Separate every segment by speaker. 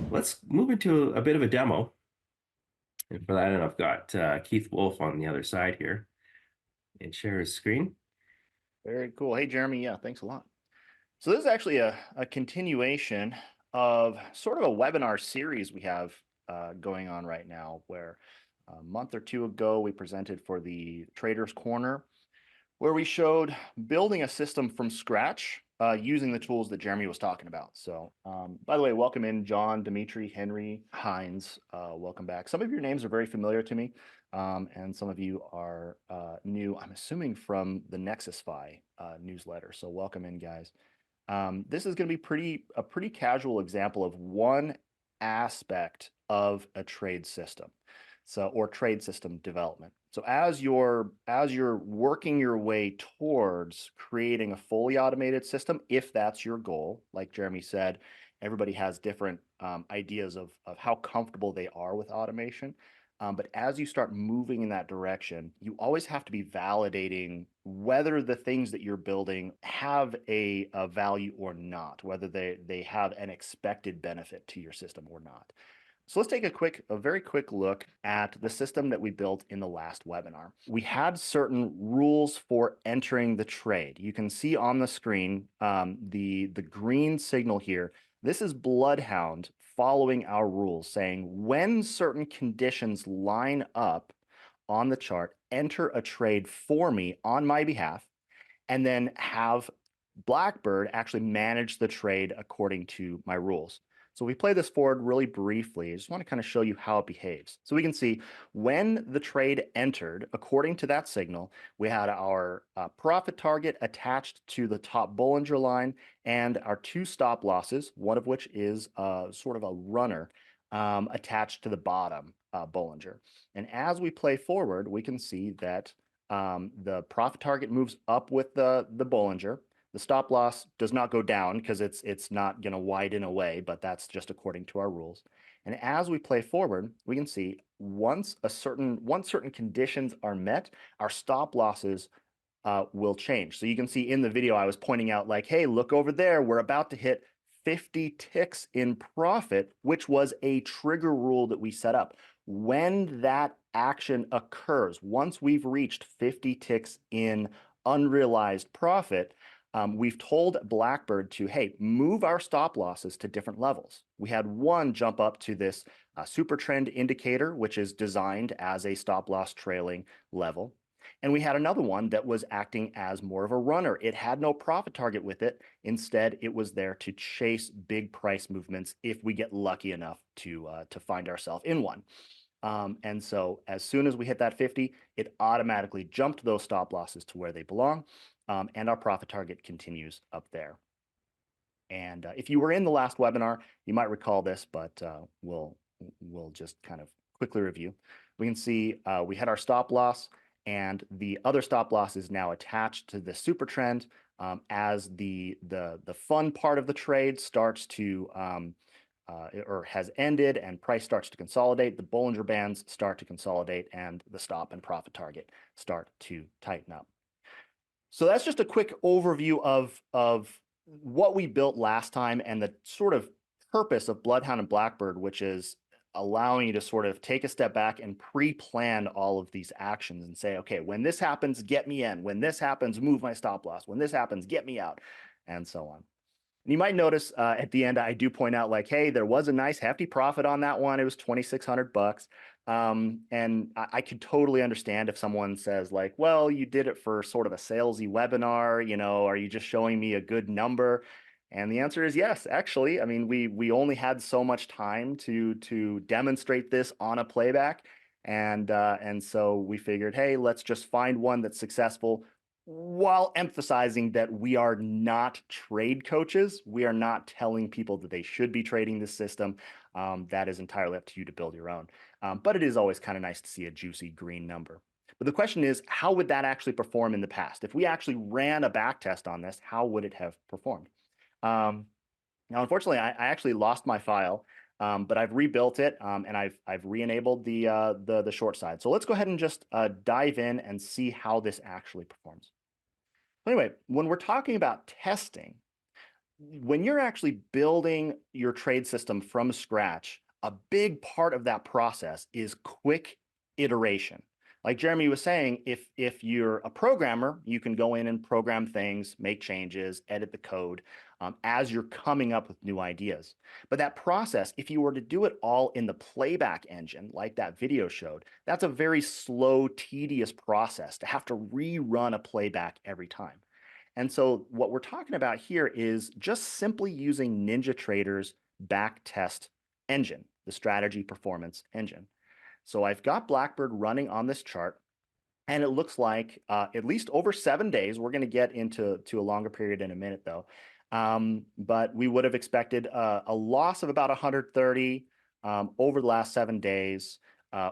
Speaker 1: Let's move into a bit of a demo. And for that, I've got Keith Wolf on the other side here and share his screen.
Speaker 2: Very cool. Hey, Jeremy. Yeah, thanks a lot. So this is actually a continuation of sort of a webinar series we have going on right now, where a month or two ago we presented for the Traders Corner, where we showed building a system from scratch using the tools that Jeremy was talking about. So, by the way, welcome in John, Dimitri, Henry, Hines. Welcome back. Some of your names are very familiar to me, and some of you are new, I'm assuming, from the NexusFi newsletter. So welcome in, guys. This is going to be a pretty casual example of one aspect of a trade system, or trade system development. So as you're working your way towards creating a fully automated system, if that's your goal, like Jeremy said, everybody has different ideas of how comfortable they are with automation. But as you start moving in that direction, you always have to be validating whether the things that you're building have a value or not, whether they have an expected benefit to your system or not. So let's take a very quick look at the system that we built in the last webinar. We had certain rules for entering the trade. You can see on the screen the green signal here. This is Bloodhound following our rules, saying when certain conditions line up on the chart, enter a trade for me on my behalf, and then have Blackbird actually manage the trade according to my rules. So we play this forward really briefly. I just want to kind of show you how it behaves. So we can see when the trade entered, according to that signal, we had our profit target attached to the top Bollinger line and our two stop losses, one of which is sort of a runner attached to the bottom Bollinger. And as we play forward, we can see that the profit target moves up with the Bollinger. The stop loss does not go down because it's not going to widen away, but that's just according to our rules. And as we play forward, we can see once certain conditions are met, our stop losses will change. So you can see in the video I was pointing out, like, hey, look over there, we're about to hit 50 ticks in profit, which was a trigger rule that we set up. When that action occurs, once we've reached 50 ticks in unrealized profit, we've told Blackbird to, hey, move our stop losses to different levels. We had one jump up to this super trend indicator, which is designed as a stop loss trailing level. And we had another one that was acting as more of a runner. It had no profit target with it. Instead, it was there to chase big price movements if we get lucky enough to find ourselves in one. And so as soon as we hit that 50, it automatically jumped those stop losses to where they belong. And our profit target continues up there. And if you were in the last webinar, you might recall this, but we'll just kind of quickly review. We can see we had our stop loss, and the other stop loss is now attached to the super trend as the fun part of the trade starts to or has ended and price starts to consolidate. The Bollinger Bands start to consolidate, and the stop and profit target start to tighten up. So that's just a quick overview of what we built last time and the sort of purpose of Bloodhound and Blackbird, which is allowing you to sort of take a step back and pre-plan all of these actions and say, okay, when this happens, get me in. When this happens, move my stop loss. When this happens, get me out, and so on. And you might notice at the end, I do point out, like, hey, there was a nice hefty profit on that one. It was 2,600 bucks. And I could totally understand if someone says, like, well, you did it for sort of a salesy webinar, are you just showing me a good number? And the answer is yes, actually. I mean, we only had so much time to demonstrate this on a playback. And so we figured, hey, let's just find one that's successful, while emphasizing that we are not trade coaches. We are not telling people that they should be trading this system. That is entirely up to you to build your own. But it is always kind of nice to see a juicy green number. But the question is, how would that actually perform in the past? If we actually ran a back test on this, how would it have performed? Now, unfortunately, I actually lost my file, but I've rebuilt it and I've re-enabled the short side. So let's go ahead and just dive in and see how this actually performs. Anyway, when we're talking about testing, when you're actually building your trade system from scratch, a big part of that process is quick iteration. Like Jeremy was saying, if you're a programmer, you can go in and program things, make changes, edit the code as you're coming up with new ideas. But that process, if you were to do it all in the playback engine, like that video showed, that's a very slow, tedious process to have to rerun a playback every time. And so what we're talking about here is just simply using NinjaTrader's backtest engine, the strategy performance engine. So I've got Blackbird running on this chart, and it looks like at least over 7 days, we're going to get into a longer period in a minute though, but we would have expected a loss of about 130 over the last 7 days,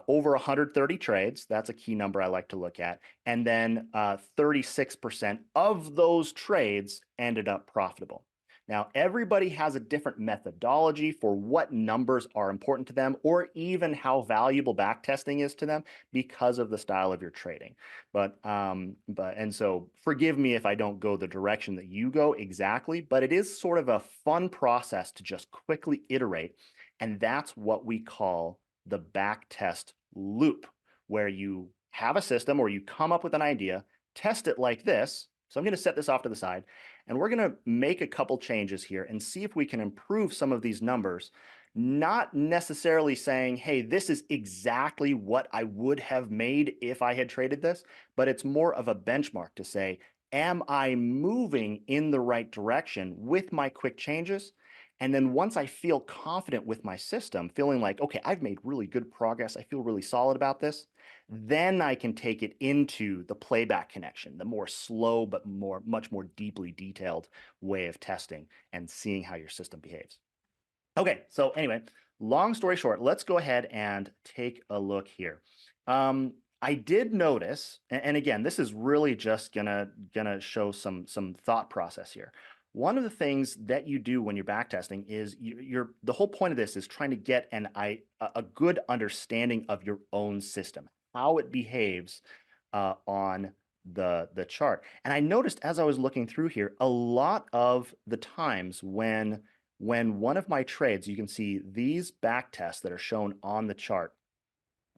Speaker 2: over 130 trades. That's a key number I like to look at. And then 36% of those trades ended up profitable. Now, everybody has a different methodology for what numbers are important to them, or even how valuable backtesting is to them because of the style of your trading. And so forgive me if I don't go the direction that you go exactly, but it is sort of a fun process to just quickly iterate. And that's what we call the backtest loop, where you have a system or you come up with an idea, test it like this. So I'm going to set this off to the side, and we're going to make a couple changes here and see if we can improve some of these numbers, not necessarily saying, hey, this is exactly what I would have made if I had traded this, but it's more of a benchmark to say, am I moving in the right direction with my quick changes? And then once I feel confident with my system, feeling like, okay, I've made really good progress, I feel really solid about this, then I can take it into the playback connection, the more slow but much more deeply detailed way of testing and seeing how your system behaves. Okay, so anyway, long story short, let's go ahead and take a look here. I did notice, and again, this is really just gonna show some thought process here. One of the things that you do when you're backtesting is the whole point of this is trying to get a good understanding of your own system, how it behaves on the chart. And I noticed as I was looking through here, a lot of the times when one of my trades, you can see these back tests that are shown on the chart.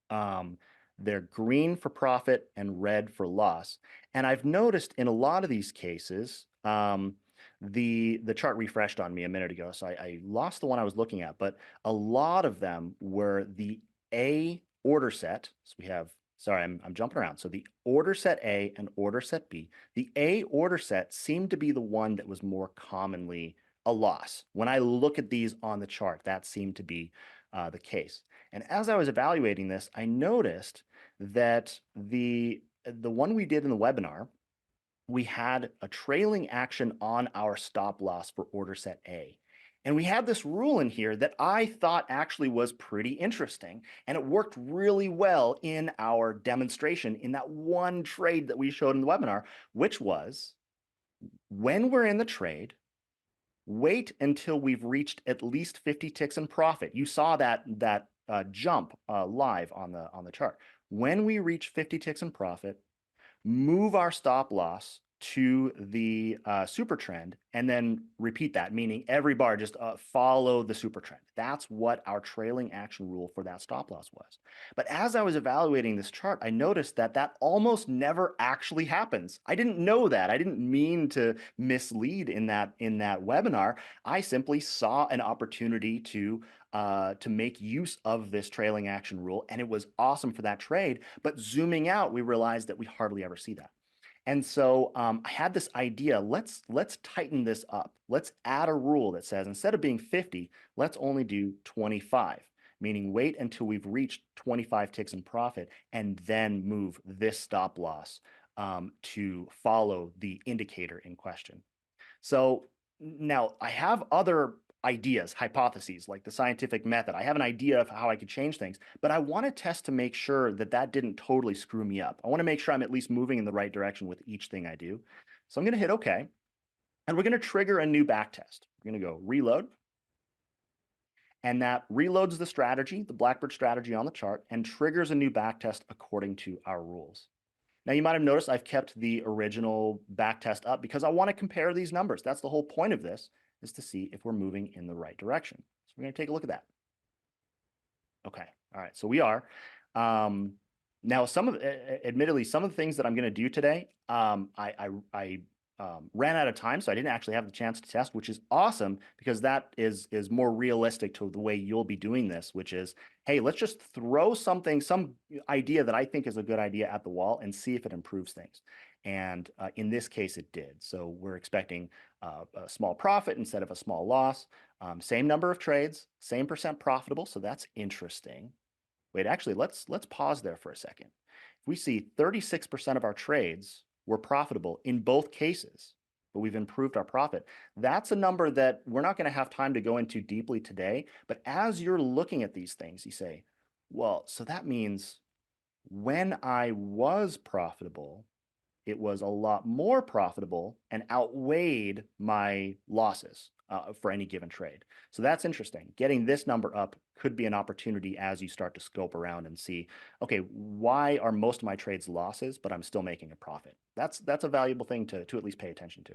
Speaker 2: They're green for profit and red for loss. And I've noticed in a lot of these cases, the chart refreshed on me a minute ago, so I lost the one I was looking at, but a lot of them were the A order set. So we have, sorry, I'm jumping around. So the order set A and order set B. The A order set seemed to be the one that was more commonly a loss. When I look at these on the chart, that seemed to be the case. And as I was evaluating this, I noticed that the one we did in the webinar, we had a trailing action on our stop loss for order set A. And we had this rule in here that I thought actually was pretty interesting, and it worked really well in our demonstration in that one trade that we showed in the webinar, which was when we're in the trade, wait until we've reached at least 50 ticks in profit. You saw that jump live on the chart. When we reach 50 ticks in profit, move our stop loss to the super trend and then repeat that, meaning every bar just follow the super trend. That's what our trailing action rule for that stop loss was. But as I was evaluating this chart, I noticed that that almost never actually happens. I didn't know that. I didn't mean to mislead in that webinar. I simply saw an opportunity to make use of this trailing action rule, and it was awesome for that trade. But zooming out, we realized that we hardly ever see that. And so I had this idea, let's tighten this up. Let's add a rule that says instead of being 50, let's only do 25, meaning wait until we've reached 25 ticks in profit and then move this stop loss to follow the indicator in question. So now I have other ideas, hypotheses, like the scientific method. I have an idea of how I could change things, but I want to test to make sure that that didn't totally screw me up. I want to make sure I'm at least moving in the right direction with each thing I do. So I'm going to hit OK, and we're going to trigger a new back test. We're going to go reload, and that reloads the strategy, the Blackbird strategy on the chart, and triggers a new back test according to our rules. Now, you might have noticed I've kept the original back test up because I want to compare these numbers. That's the whole point of this. is to see if we're moving in the right direction. So we're going to take a look at that. Okay. All right. So we are. Now, admittedly, some of the things that I'm going to do today, I ran out of time, so I didn't actually have the chance to test, which is awesome because that is more realistic to the way you'll be doing this, which is, hey, let's just throw some idea that I think is a good idea at the wall and see if it improves things. And in this case, it did. So we're expecting a small profit instead of a small loss. Same number of trades, same percent profitable. So that's interesting. Wait, actually, let's pause there for a second. If we see 36% of our trades were profitable in both cases, but we've improved our profit, that's a number that we're not going to have time to go into deeply today. But as you're looking at these things, you say, well, so that means when I was profitable, it was a lot more profitable and outweighed my losses for any given trade. So that's interesting. Getting this number up could be an opportunity as you start to scope around and see, okay, why are most of my trades losses, but I'm still making a profit? That's a valuable thing to at least pay attention to.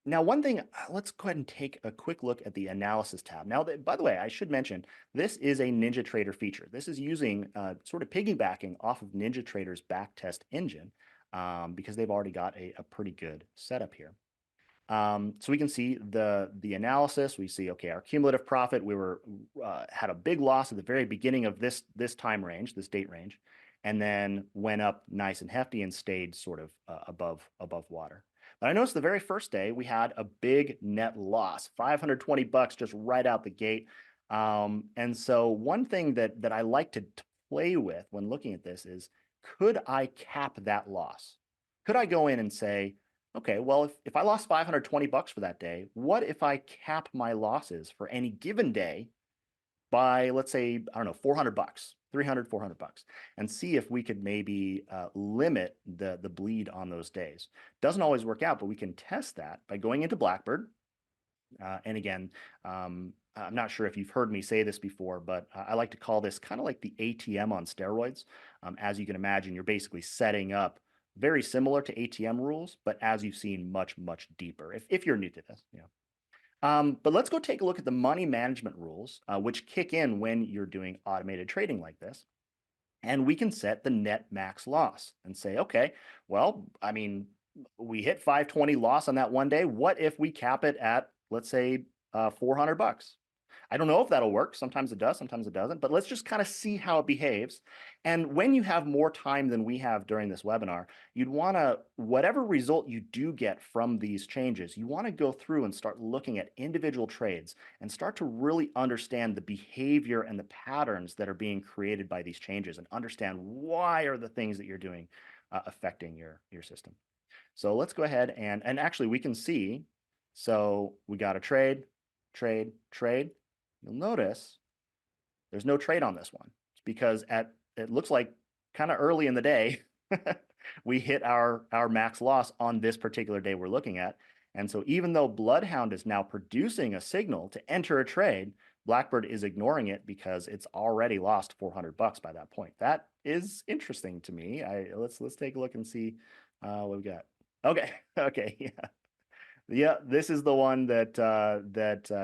Speaker 2: Now, one thing, let's go ahead and take a quick look at the analysis tab. Now, by the way, I should mention, this is a NinjaTrader feature. This is using sort of piggybacking off of NinjaTrader's backtest engine because they've already got a pretty good setup here. So we can see the analysis. We see, okay, our cumulative profit, we had a big loss at the very beginning of this time range, this date range, and then went up nice and hefty and stayed sort of above water. But I noticed the very first day we had a big net loss, 520 bucks just right out the gate. And so one thing that I like to play with when looking at this is, could I cap that loss? Could I go in and say, okay, well, if I lost 520 bucks for that day, what if I cap my losses for any given day by, let's say, I don't know, 400 bucks, 300, 400 bucks, and see if we could maybe limit the bleed on those days. Doesn't always work out, but we can test that by going into Blackbird. And again, I'm not sure if you've heard me say this before, but I like to call this kind of like the ATM on steroids. As you can imagine, you're basically setting up very similar to ATM rules, but as you've seen, much, much deeper, if you're new to this. But let's go take a look at the money management rules, which kick in when you're doing automated trading like this. And we can set the net max loss and say, okay, well, I mean, we hit 520 loss on that one day. What if we cap it at, let's say, 400 bucks? I don't know if that'll work. Sometimes it does, sometimes it doesn't, but let's just kind of see how it behaves. And when you have more time than we have during this webinar, you'd want to, whatever result you do get from these changes, you want to go through and start looking at individual trades and start to really understand the behavior and the patterns that are being created by these changes and understand why are the things that you're doing affecting your system. So let's go ahead and actually we can see, so we got a trade. You'll notice there's no trade on this one. It's because it looks like kind of early in the day, we hit our max loss on this particular day we're looking at. And so even though Bloodhound is now producing a signal to enter a trade, Blackbird is ignoring it because it's already lost 400 bucks by that point. That is interesting to me. Let's take a look and see what we got. Okay, yeah. Yeah, this is the one that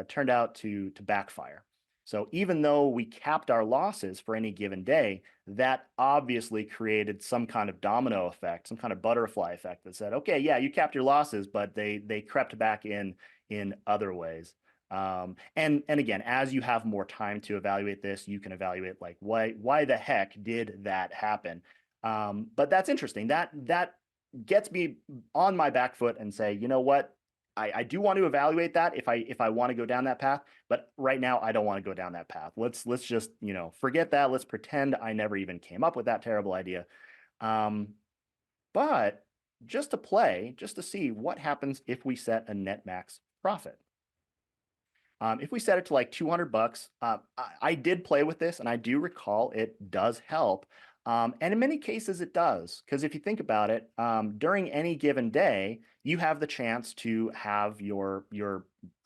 Speaker 2: turned out to backfire. So even though we capped our losses for any given day, that obviously created some kind of domino effect, some kind of butterfly effect that said, okay, yeah, you capped your losses, but they crept back in other ways. And again, as you have more time to evaluate this, you can evaluate like why the heck did that happen? But that's interesting. That gets me on my back foot and say, you know what? I do want to evaluate that if I want to go down that path, but right now I don't want to go down that path. Let's just, forget that. Let's pretend I never even came up with that terrible idea. But just to play, just to see what happens if we set a net max profit. If we set it to like 200 bucks, I did play with this and I do recall it does help. And in many cases it does, because if you think about it, during any given day, you have the chance to have your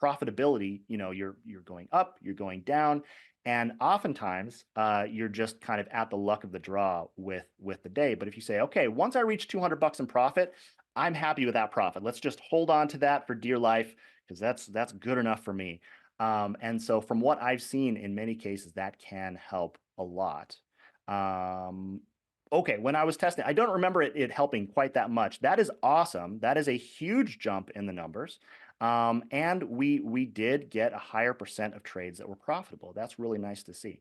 Speaker 2: profitability, you're going up, you're going down, and oftentimes you're just kind of at the luck of the draw with the day. But if you say, okay, once I reach 200 bucks in profit, I'm happy with that profit. Let's just hold on to that for dear life, because that's good enough for me. And so from what I've seen in many cases, that can help a lot. Um, okay, when I was testing, I don't remember it helping quite that much. That is awesome. That is a huge jump in the numbers. And we did get a higher percent of trades that were profitable. That's really nice to see.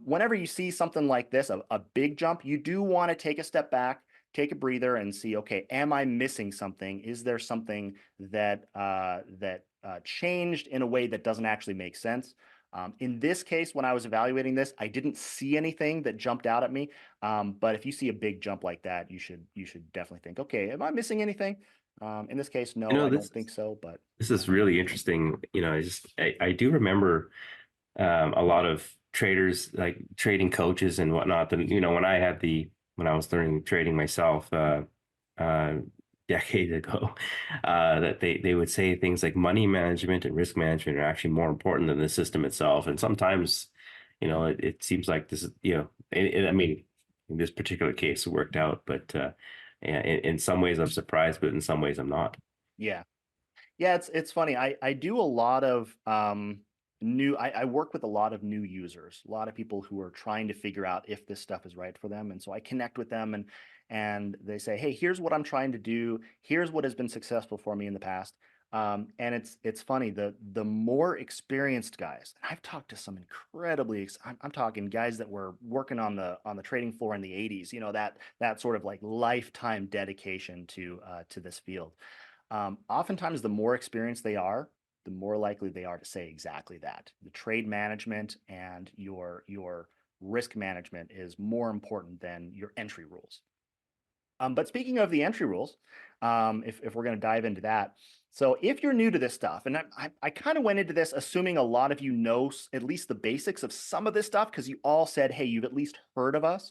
Speaker 2: Whenever you see something like this, a big jump, you do want to take a step back, take a breather, and see, okay, am I missing something? Is there something that changed in a way that doesn't actually make sense? In this case, when I was evaluating this, I didn't see anything that jumped out at me. But if you see a big jump like that, you should definitely think, okay, am I missing anything? In this case,
Speaker 1: You
Speaker 2: no,
Speaker 1: know,
Speaker 2: I don't think so. But
Speaker 1: this is really interesting. I do remember a lot of traders, like trading coaches and whatnot. That when I was learning trading myself, uh, decades ago, that they would say things like money management and risk management are actually more important than the system itself. And sometimes, it seems like this is, I mean, in this particular case, it worked out, but yeah, in some ways I'm surprised, but in some ways I'm not.
Speaker 2: yeah. Yeah, it's funny. I do a lot of I work with a lot of new users, a lot of people who are trying to figure out if this stuff is right for them. And so I connect with them and they say, hey, here's what I'm trying to do. Here's what has been successful for me in the past. And it's funny, the more experienced guys, and I've talked to some I'm talking guys that were working on the trading floor in the 80s, that sort of like lifetime dedication to this field. Oftentimes, the more experienced they are, the more likely they are to say exactly that. The trade management and your risk management is more important than your entry rules. But speaking of the entry rules, if we're going to dive into that, so if you're new to this stuff, and I kind of went into this assuming a lot of you know at least the basics of some of this stuff because you all said, hey, you've at least heard of us.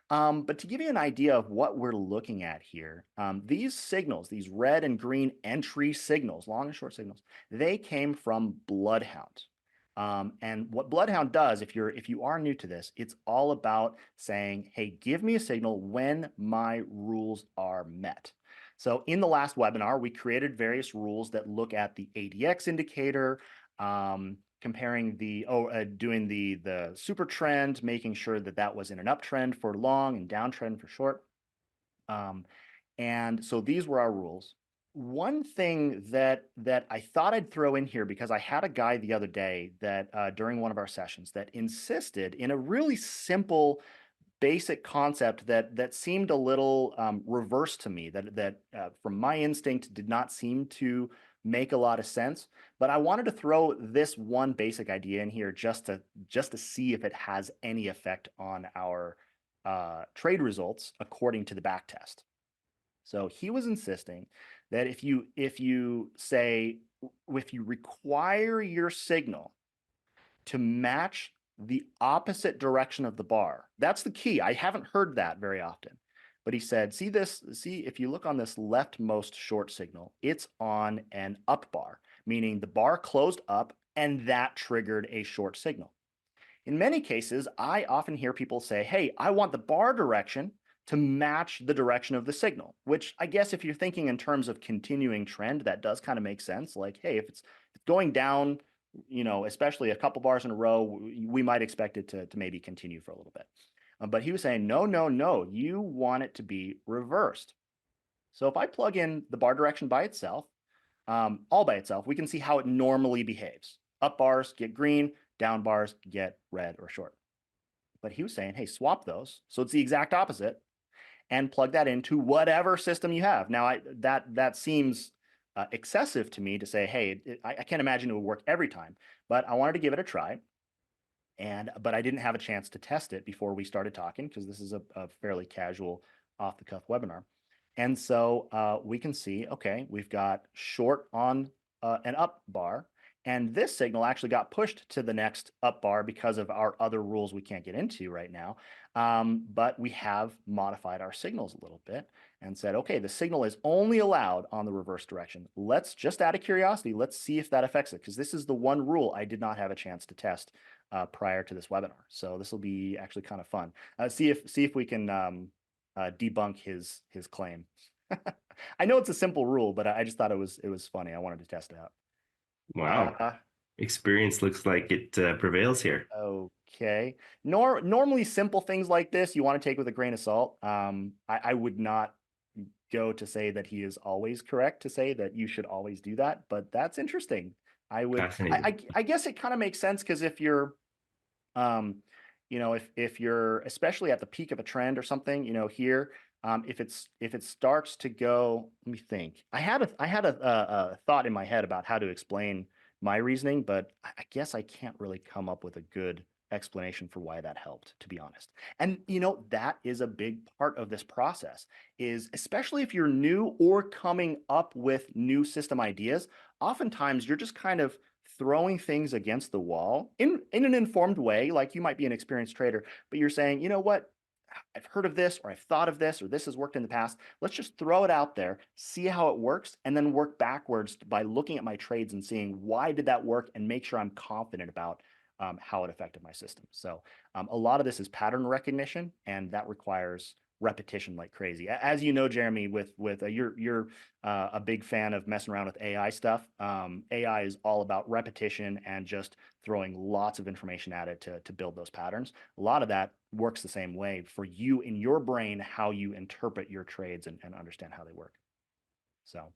Speaker 2: But to give you an idea of what we're looking at here, these signals, these red and green entry signals, long and short signals, they came from Bloodhound. And what Bloodhound does, if you are new to this, it's all about saying, hey, give me a signal when my rules are met. So in the last webinar, we created various rules that look at the ADX indicator, comparing doing the super trend, making sure that that was in an uptrend for long and downtrend for short. And so these were our rules. One thing that I thought I'd throw in here, because I had a guy the other day that during one of our sessions that insisted in a really simple basic concept that seemed a little reverse to me, that from my instinct did not seem to make a lot of sense. But I wanted to throw this one basic idea in here just to see if it has any effect on our trade results according to the back test. So he was insisting that if you require your signal to match the opposite direction of the bar. That's the key. I haven't heard that very often. But he said, see if you look on this leftmost short signal, it's on an up bar, meaning the bar closed up and that triggered a short signal. In many cases, I often hear people say, hey, I want the bar direction to match the direction of the signal, which I guess if you're thinking in terms of continuing trend, that does kind of make sense. Like, hey, if it's going down, especially a couple bars in a row, we might expect it to maybe continue for a little bit. But he was saying, no, no, no, you want it to be reversed. So if I plug in the bar direction by itself, all by itself, we can see how it normally behaves. Up bars get green, down bars get red or short. But he was saying, hey, swap those. So it's the exact opposite and plug that into whatever system you have. Now, that seems excessive to me to say, hey, I can't imagine it would work every time, but I wanted to give it a try. But I didn't have a chance to test it before we started talking because this is a fairly casual off the cuff webinar. And so we can see, okay, we've got short on an up bar, and this signal actually got pushed to the next up bar because of our other rules we can't get into right now. But we have modified our signals a little bit and said, okay, the signal is only allowed on the reverse direction. Let's just out of curiosity, let's see if that affects it, because this is the one rule I did not have a chance to test prior to this webinar. So this will be actually kind of fun. See if we can debunk his claim. I know it's a simple rule, but I just thought it was funny. I wanted to test it out.
Speaker 1: Wow.
Speaker 2: Uh,
Speaker 1: Experience looks like it prevails here.
Speaker 2: okay. Normally simple things like this you want to take with a grain of salt. I would not go to say that he is always correct to say that you should always do that, but that's interesting. I would,
Speaker 1: Fascinating.
Speaker 2: I guess it kind of makes sense because if you're, um, if you're especially at the peak of a trend or something, here, if it starts to go, let me think. I had a thought in my head about how to explain my reasoning, but I guess I can't really come up with a good explanation for why that helped, to be honest. And that is a big part of this process, is especially if you're new or coming up with new system ideas, oftentimes you're just kind of throwing things against the wall in an informed way. Like, you might be an experienced trader, but you're saying, you know what, I've heard of this, or I've thought of this, or this has worked in the past. Let's just throw it out there, see how it works, and then work backwards by looking at my trades and seeing why did that work, and make sure I'm confident about how it affected my system. So a lot of this is pattern recognition, and that requires repetition like crazy. As you know, Jeremy, with you're a big fan of messing around with AI stuff. AI is all about repetition and just throwing lots of information at it to build those patterns. A lot of that works the same way for you in your brain, how you interpret your trades and understand how they work. So,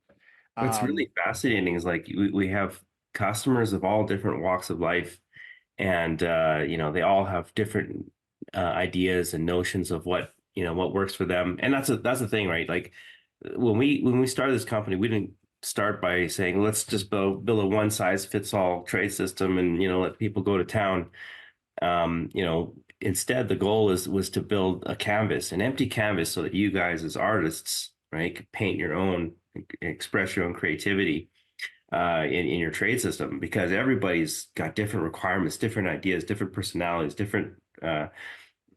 Speaker 1: What's
Speaker 2: um,
Speaker 1: really fascinating is like we have customers of all different walks of life, and they all have different ideas and notions of what works for them. And that's the thing, right? Like when we started this company, we didn't start by saying let's just build a one size fits all trade system and let people go to town. Instead, the goal was to build a canvas, an empty canvas, so that you guys as artists, right, could paint your own, express your own creativity in your trade system, because everybody's got different requirements, different ideas, different personalities, different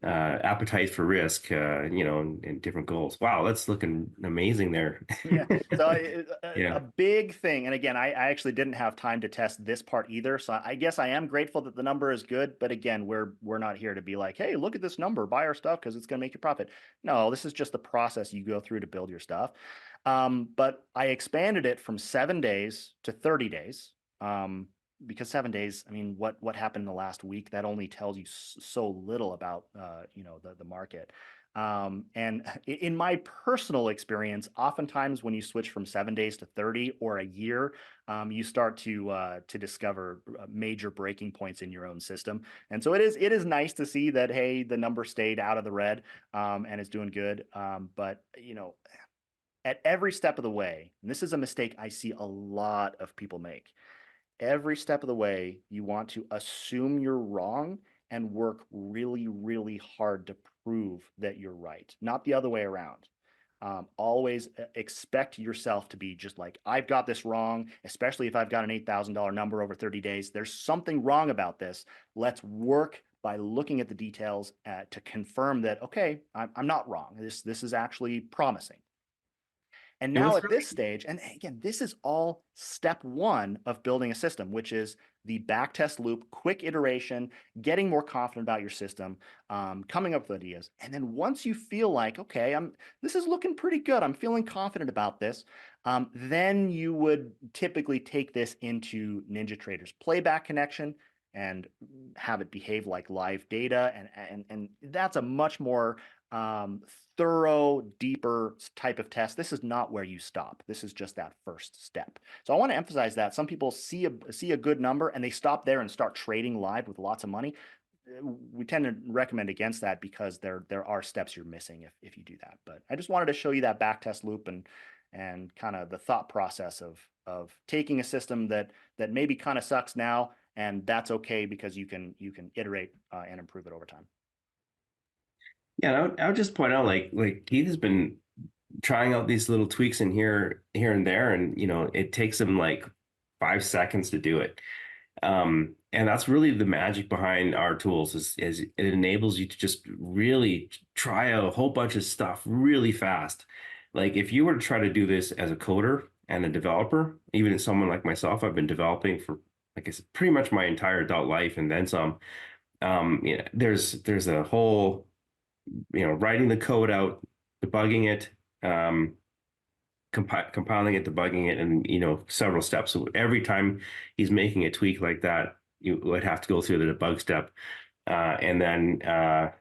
Speaker 1: appetite for risk, and different goals. Wow, that's looking amazing there.
Speaker 2: Yeah. So
Speaker 1: Yeah.
Speaker 2: a big thing, and again, I actually didn't have time to test this part either. So I guess I am grateful that the number is good. But again, we're not here to be like, hey, look at this number, buy our stuff because it's going to make you profit. No, this is just the process you go through to build your stuff. But I expanded it from 7 days to 30 days. Because 7 days, I mean, what happened in the last week, that only tells you so little about the market. And in my personal experience, oftentimes when you switch from 7 days to 30 or a year, you start to discover major breaking points in your own system. And so it is nice to see that, hey, the number stayed out of the red, and it's doing good. But at every step of the way, and this is a mistake I see a lot of people make. Every step of the way, you want to assume you're wrong and work really, really hard to prove that you're right, not the other way around. Always expect yourself to be just like, I've got this wrong, especially if I've got an $8,000 number over 30 days. There's something wrong about this. Let's work by looking at the details to confirm that, okay, I'm not wrong. This is actually promising. And
Speaker 1: And
Speaker 2: now
Speaker 1: what's
Speaker 2: at
Speaker 1: really
Speaker 2: this stage, and again, this is all step one of building a system, which is the backtest loop, quick iteration, getting more confident about your system, coming up with ideas. And then once you feel like, okay, this is looking pretty good, I'm feeling confident about this, then you would typically take this into NinjaTrader's playback connection and have it behave like live data. And that's a much more um, thorough, deeper type of test. This is not where you stop. This is just that first step. So I want to emphasize that some people see a good number and they stop there and start trading live with lots of money. We tend to recommend against that because there are steps you're missing if you do that. But I just wanted to show you that backtest loop and kind of the thought process of taking a system that maybe kind of sucks now, and that's okay because you can iterate and improve it over time.
Speaker 1: Yeah, I would just point out like Keith has been trying out these little tweaks in here and there, and it takes him like 5 seconds to do it. And that's really the magic behind our tools is it enables you to just really try out a whole bunch of stuff really fast. Like if you were to try to do this as a coder and a developer, even as someone like myself, I've been developing for, like I said, pretty much my entire adult life and then some. There's a whole, writing the code out, debugging it, um, compiling it, debugging it, and several steps. So every time he's making a tweak like that, you would have to go through the debug step, and then the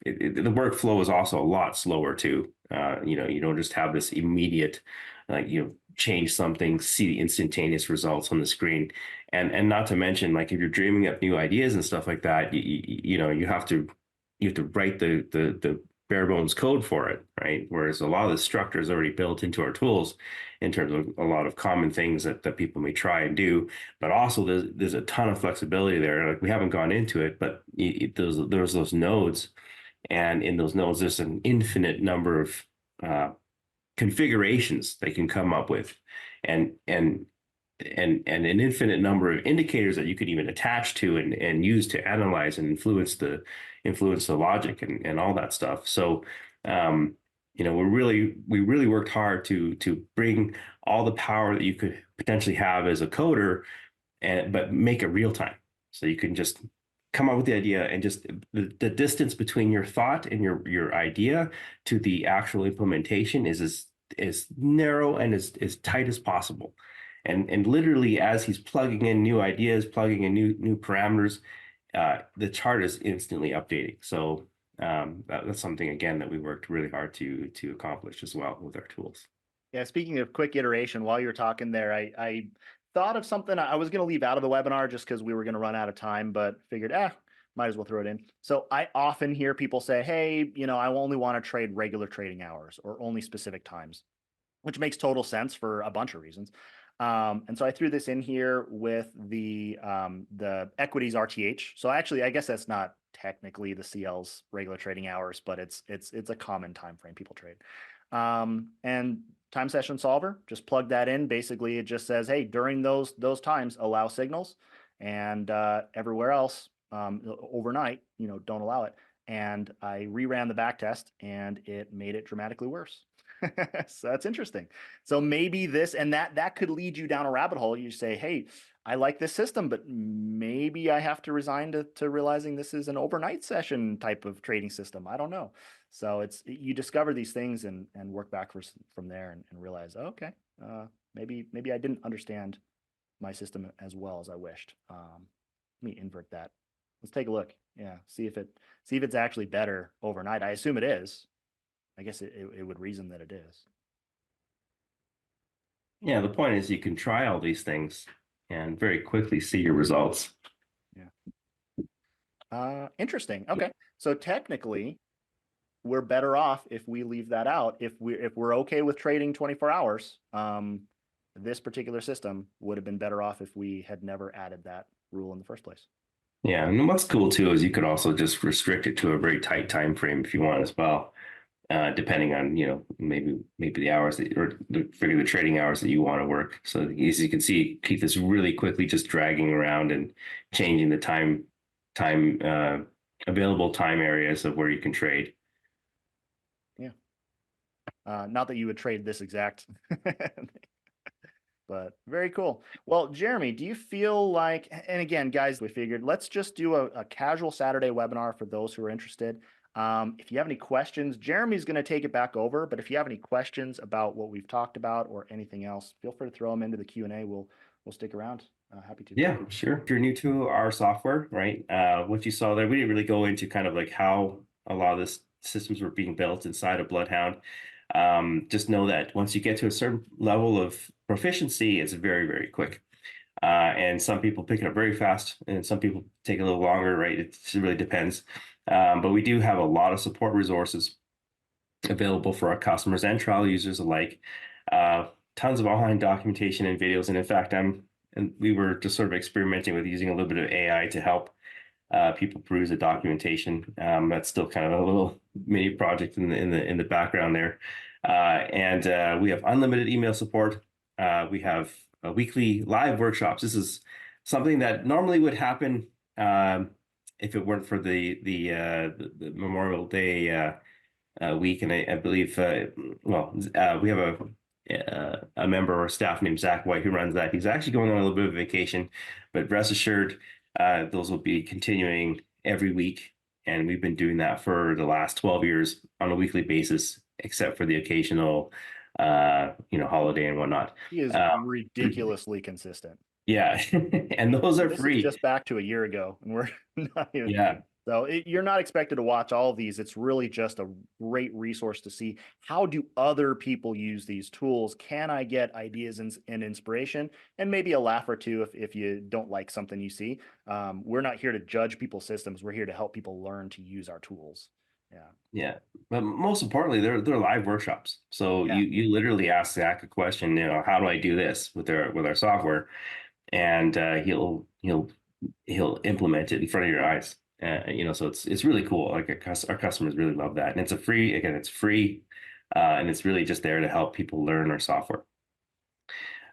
Speaker 1: workflow is also a lot slower too. You don't just have this immediate, like change something, see the instantaneous results on the screen, and not to mention, like, if you're dreaming up new ideas and stuff like that, you have to write the bare bones code for it, right? Whereas a lot of the structure is already built into our tools in terms of a lot of common things that people may try and do, but also there's a ton of flexibility there. Like, we haven't gone into it, but there's those nodes, and in those nodes, there's an infinite number of uh, configurations they can come up with, and and and an infinite number of indicators that you could even attach to and use to analyze and influence the logic and all that stuff. So we really worked hard to bring all the power that you could potentially have as a coder, and but make it real time. So you can just come up with the idea, and just the distance between your thought and your idea to the actual implementation is as narrow and as tight as possible. And literally, as he's plugging in new ideas, plugging in new parameters, the chart is instantly updating. So that's something, again, that we worked really hard to accomplish as well with our tools.
Speaker 2: Yeah, speaking of quick iteration, while you were talking there, I thought of something I was going to leave out of the webinar just because we were going to run out of time, but figured, might as well throw it in. So I often hear people say, hey, I only want to trade regular trading hours or only specific times, which makes total sense for a bunch of reasons. And so I threw this in here with the equities RTH. So actually, I guess that's not technically the CL's regular trading hours, but it's a common time frame people trade. And time session solver, just plug that in. Basically, it just says, hey, during those times, allow signals, and everywhere else overnight, don't allow it. And I reran the back test, and it made it dramatically worse. So that's interesting. So maybe this and that could lead you down a rabbit hole. You say, hey, I like this system, but maybe I have to resign to realizing this is an overnight session type of trading system. I don't know. So you discover these things and work backwards from there and realize, oh, okay, maybe I didn't understand my system as well as I wished. Let me invert that. Let's take a look. Yeah, see if it's actually better overnight. I assume it is. I guess it would reason that it is.
Speaker 1: Yeah, the point is you can try all these things and very quickly see your results.
Speaker 2: Yeah. Interesting. Okay. So technically, we're better off if we leave that out. If we're okay with trading 24 hours, this particular system would have been better off if we had never added that rule in the first place.
Speaker 1: Yeah, and what's cool too is you could also just restrict it to a very tight time frame if you want as well, depending on maybe the hours or figure the trading hours that you want to work. So as you can see, keep this really quickly just dragging around and changing the time available time areas of where you can trade.
Speaker 2: Yeah. Not that you would trade this exact. But very cool. Well, Jeremy, do you feel like, and again, guys, we figured let's just do a casual Saturday webinar for those who are interested. If you have any questions, Jeremy's going to take it back over, but if you have any questions about what we've talked about or anything else, feel free to throw them into the Q&A. We'll stick around. Happy to.
Speaker 1: Yeah, sure. If you're new to our software, right? What you saw there, we didn't really go into kind of like how a lot of this systems were being built inside of Bloodhound. Just know that once you get to a certain level of proficiency, it's very, very quick. And some people pick it up very fast, and some people take a little longer, right? It really depends. But we do have a lot of support resources available for our customers and trial users alike. Tons of online documentation and videos. And in fact, and we were just sort of experimenting with using a little bit of AI to help people peruse the documentation. That's still kind of a little mini project in the background there. And we have unlimited email support. We have weekly live workshops. This is something that normally would happen if it weren't for the Memorial Day week. And I believe, we have a member or staff named Zach White who runs that. He's actually going on a little bit of vacation, but rest assured, those will be continuing every week. And we've been doing that for the last 12 years on a weekly basis, except for the occasional Holiday and whatnot.
Speaker 2: He is
Speaker 1: Uh,
Speaker 2: ridiculously consistent.
Speaker 1: yeah, and those are
Speaker 2: This is
Speaker 1: free.
Speaker 2: just back to a year ago, and we're not even.
Speaker 1: Yeah,
Speaker 2: So you're not expected to watch all of these. It's really just a great resource to see how do other people use these tools. Can I get ideas and inspiration, and maybe a laugh or two if you don't like something you see. We're not here to judge people's systems. We're here to help people learn to use our tools. Yeah.
Speaker 1: yeah. But most importantly, they're live workshops. So
Speaker 2: Yeah.
Speaker 1: you literally ask Zach a question, how do I do this with our software? And he'll implement it in front of your eyes. So it's really cool. Like our customers really love that, and it's free, and it's really just there to help people learn our software.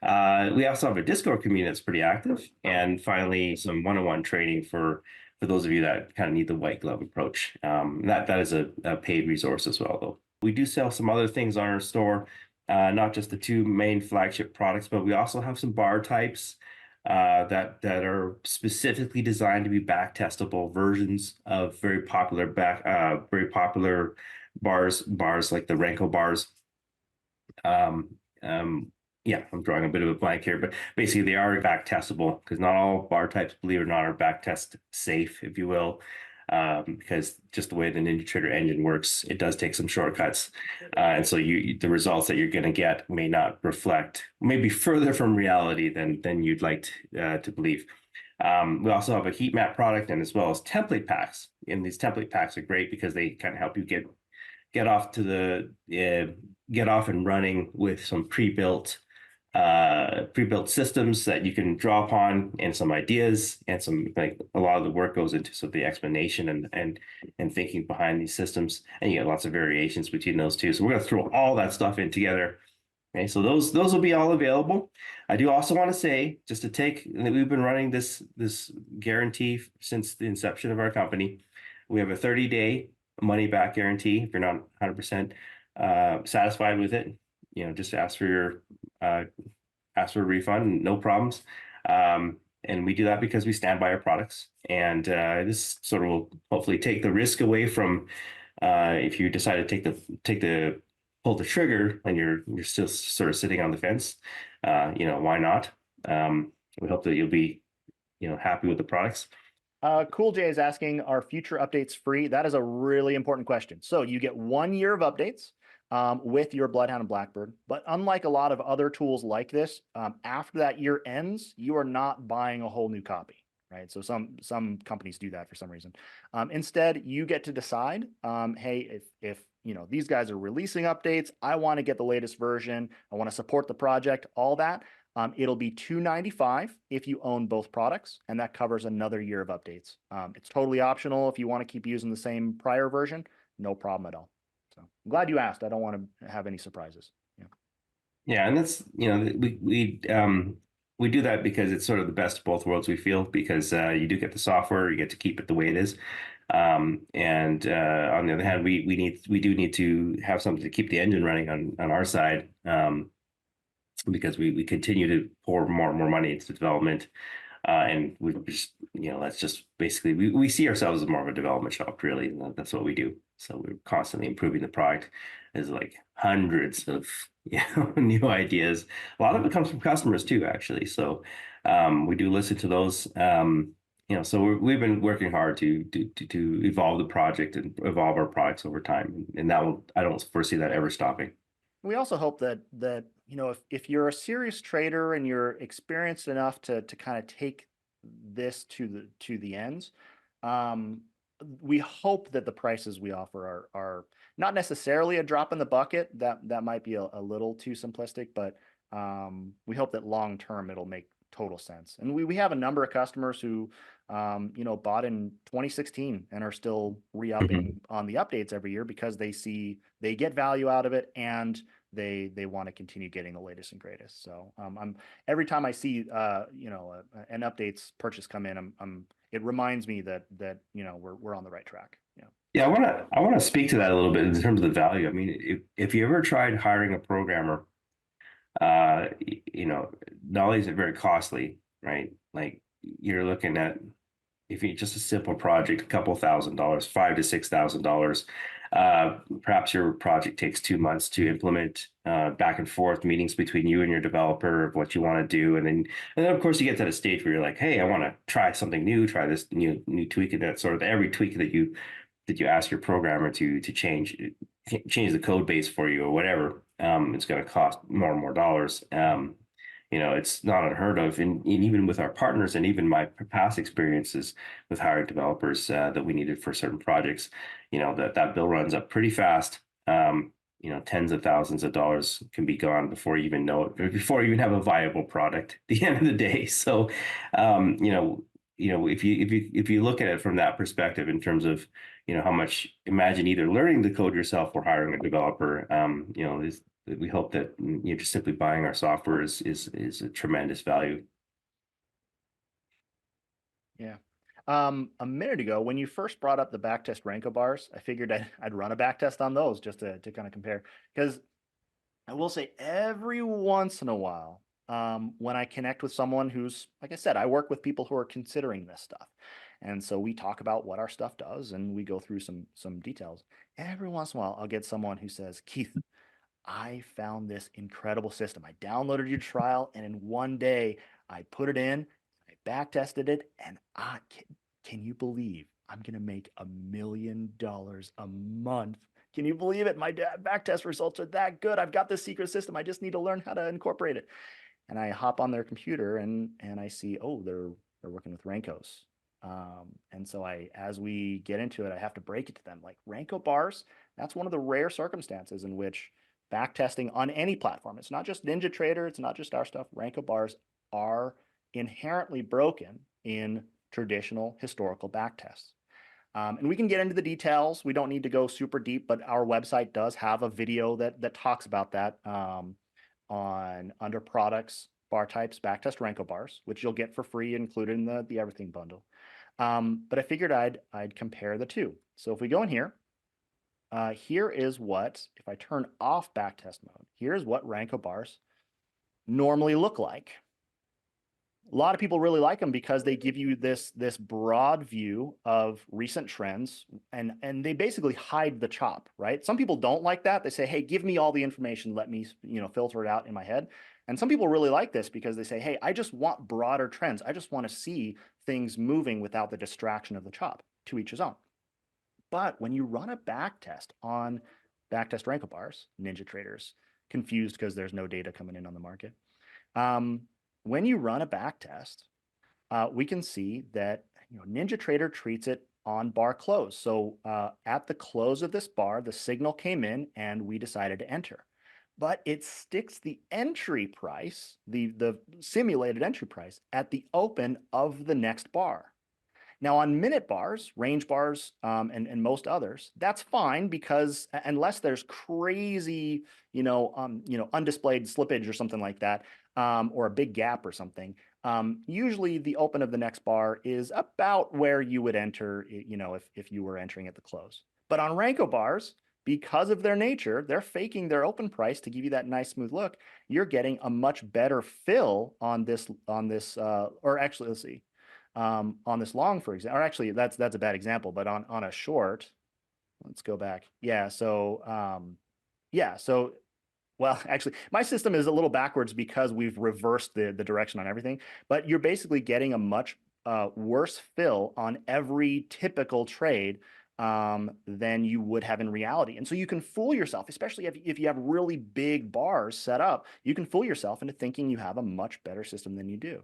Speaker 1: We also have a Discord community that's pretty active, and finally some one-on-one training for those of you that kind of need the white glove approach. That is a paid resource as well, though. We do sell some other things on our store, not just the two main flagship products, but we also have some bar types that are specifically designed to be back testable versions of very popular bars like the Renko bars. Um, um, yeah, I'm drawing a bit of a blank here, but basically they are back testable because not all bar types, believe it or not, are back test safe, if you will. Because just the way the NinjaTrader engine works, it does take some shortcuts, and so the results that you're going to get may not reflect, maybe further from reality than you'd like to believe. We also have a heat map product and as well as template packs, and these template packs are great because they kind of help you get off to get off and running with some pre-built systems that you can draw upon and some ideas and some like a lot of the work goes into so the explanation and thinking behind these systems, and you get lots of variations between those two. So we're going to throw all that stuff in together. Okay, so those will be all available. I do also want to say, just to take, we've been running this guarantee since the inception of our company. We have a 30-day money back guarantee. If you're not 100% satisfied with it, just uh, ask for a refund, no problems. And we do that because we stand by our products. And this sort of will hopefully take the risk away from if you decide to pull the trigger and you're still sort of sitting on the fence. Why not? We hope that you'll be happy with the products.
Speaker 2: Cool J is asking, are future updates free? That is a really important question. So you get 1 year of updates with your Bloodhound and Blackbird. But unlike a lot of other tools like this, after that year ends, you are not buying a whole new copy, right? So some companies do that for some reason. Instead, you get to decide, hey, if these guys are releasing updates, I want to get the latest version, I want to support the project, all that. It'll be $295 if you own both products, and that covers another year of updates. It's totally optional if you want to keep using the same prior version, no problem at all. So I'm glad you asked. I don't want to have any surprises. Yeah.
Speaker 1: Yeah, and that's we do that because it's sort of the best of both worlds. We feel because you do get the software, you get to keep it the way it is, and on the other hand, we do need to have something to keep the engine running on our side, because we continue to pour more and more money into development. And we just, that's just basically, we see ourselves as more of a development shop, really. And that's what we do. So we're constantly improving the product. There's like hundreds of, new ideas. A lot of it comes from customers too, actually. So we do listen to those. So we've been working hard to evolve the project and evolve our products over time. And I don't foresee that ever stopping.
Speaker 2: We also hope that if you're a serious trader and you're experienced enough to kind of take this to the ends, we hope that the prices we offer are not necessarily a drop in the bucket. That might be a little too simplistic, but we hope that long term it'll make total sense. And we have a number of customers who bought in 2016 and are still re-upping on the updates every year because they get value out of it and they want to continue getting the latest and greatest. So I'm every time I see an updates purchase come in, it reminds me that we're on the right track. Yeah.
Speaker 1: Yeah, I want to speak to that a little bit in terms of the value. I mean, if you ever tried hiring a programmer, not only is it very costly, right? Like you're looking at if you just a simple project, a couple $1,000, $5,000 to $6,000, Perhaps your project takes 2 months to implement, back and forth meetings between you and your developer of what you want to do. And then of course you get to the stage where you're like, hey, I want to try something new, try this new tweak, and that sort of every tweak that you ask your programmer to change the code base for you or whatever, it's going to cost more and more dollars. It's not unheard of, and even with our partners, and even my past experiences with hiring developers that we needed for certain projects, that bill runs up pretty fast. Tens of thousands of dollars can be gone before you even know it, before you even have a viable product at the end of the day. So, um, you know, if you look at it from that perspective in terms of how much, imagine either learning the code yourself or hiring a developer. We hope that just simply buying our software is a tremendous value.
Speaker 2: Yeah. A minute ago, when you first brought up the backtest Ranko bars, I figured I'd run a backtest on those just to kind of compare. Because I will say every once in a while, when I connect with someone who's, like I said, I work with people who are considering this stuff. And so we talk about what our stuff does and we go through some details. Every once in a while, I'll get someone who says, Keith, I found this incredible system. I downloaded your trial, and in one day, I put it in, I back tested it, and can you believe I'm going to make $1 million a month? Can you believe it? My back test results are that good. I've got this secret system. I just need to learn how to incorporate it. And I hop on their computer and I see, oh, they're working with Rankos. And so as we get into it, I have to break it to them. Like Ranko bars, that's one of the rare circumstances in which backtesting on any platform, it's not just NinjaTrader, it's not just our stuff. Ranko bars are inherently broken in traditional historical backtests. And we can get into the details. We don't need to go super deep, but our website does have a video that talks about that on under products, bar types, backtest Ranko bars, which you'll get for free included in the everything bundle. But I figured I'd compare the two. So if we go in here, here is what, if I turn off backtest mode, here's what Ranko bars normally look like. A lot of people really like them because they give you this broad view of recent trends, and they basically hide the chop, right? Some people don't like that. They say, hey, give me all the information, let me filter it out in my head. And some people really like this because they say, hey, I just want broader trends. I just want to see things moving without the distraction of the chop. To each his own. But when you run a backtest on backtest Ranko bars, NinjaTrader's confused because there's no data coming in on the market. When you run a backtest, we can see that NinjaTrader treats it on bar close. So at the close of this bar, the signal came in and we decided to enter. But it sticks the entry price, the simulated entry price, at the open of the next bar. Now on minute bars, range bars, and most others, that's fine because unless there's crazy, undisplayed slippage or something like that, or a big gap or something, usually the open of the next bar is about where you would enter, if you were entering at the close. But on Ranko bars, because of their nature, they're faking their open price to give you that nice smooth look. You're getting a much better fill on this, or actually, let's see. On this long, for example, or actually that's a bad example, but on a short, let's go back. Yeah. So, well, actually my system is a little backwards because we've reversed the direction on everything, but you're basically getting a much worse fill on every typical trade than you would have in reality. And so you can fool yourself, especially if you have really big bars set up, you can fool yourself into thinking you have a much better system than you do.